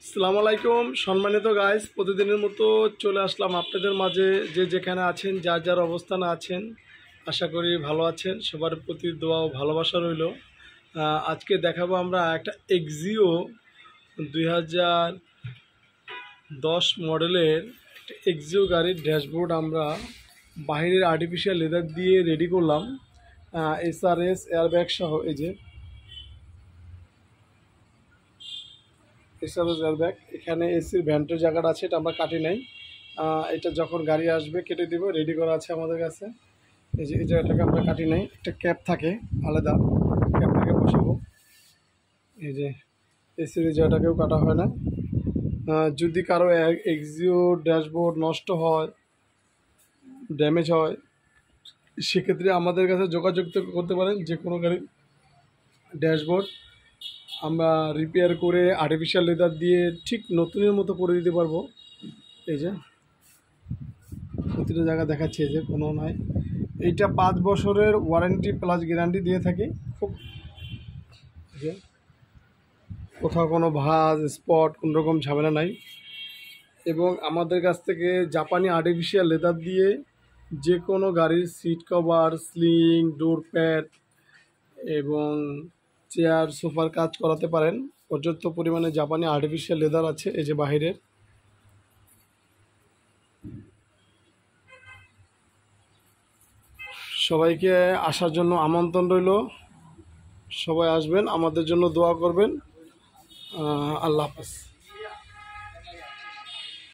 আসসালামু আলাইকুম সম্মানিত গাইস, প্রতিদিনের মতো চলে আসলাম আপনাদের মাঝে। যে যেখানে আছেন, যার যার অবস্থানে আছেন, আশা করি ভালো আছেন। সবার প্রতি দোয়া ও ভালোবাসা রইল। আজকে দেখাবো আমরা একটা এক্সিও 2010 মডেলের একটা এক্সিও গাড়ির ড্যাশবোর্ড আমরা বাহিরের আর্টিফিশিয়াল লেদার দিয়ে রেডি করলাম। SRS এয়ারব্যাগ সহ এই যে এসআরএস এয়ারব্যাগ। এখানে এসির ভ্যান্টের জায়গাটা আছে, এটা আমরা কাটি নাই। এটা যখন গাড়ি আসবে কেটে দিব, রেডি করা আছে আমাদের কাছে। এই যে এই জায়গাটাকে আমরা কাটি নাই, একটা ক্যাপ থাকে আলাদা, ক্যাপটাকে বসাবো। এই যে এসির এই জায়গাটাকেও কাটা হয় না। যদি কারো এক্সিও ড্যাশবোর্ড নষ্ট হয়, ড্যামেজ হয়, সেক্ষেত্রে আমাদের কাছে যোগাযোগ করতে পারেন। যে কোনো গাড়ির ড্যাশবোর্ড আমরা রিপেয়ার করে আর্টিফিশিয়াল লেদার দিয়ে ঠিক নতুনের মতো করে দিতে পারবো। এই যে প্রতিটা জায়গা দেখাচ্ছে, এই যে কোনো নাই। এইটা 5 বছরের ওয়ারেন্টি প্লাস গ্যারান্টি দিয়ে থাকি। খুব যে কোথাও কোনো ভাঁজ স্পট কোনো রকম ঝামেলা নাই। এবং আমাদের কাছ থেকে জাপানি আর্টিফিশিয়াল লেদার দিয়ে যে কোনো গাড়ির seat cover, sling, door pad এবং চেয়ার, সোফার কাজ করাতে পারেন। পর্যাপ্ত পরিমাণে জাপানি আর্টিফিশিয়াল লেদার আছে এই যে বাহিরের। সবাইকে আসার জন্য আমন্ত্রণ রইল। সবাই আসবেন, আমাদের জন্য দোয়া করবেন। আল্লাহ হাফেজ।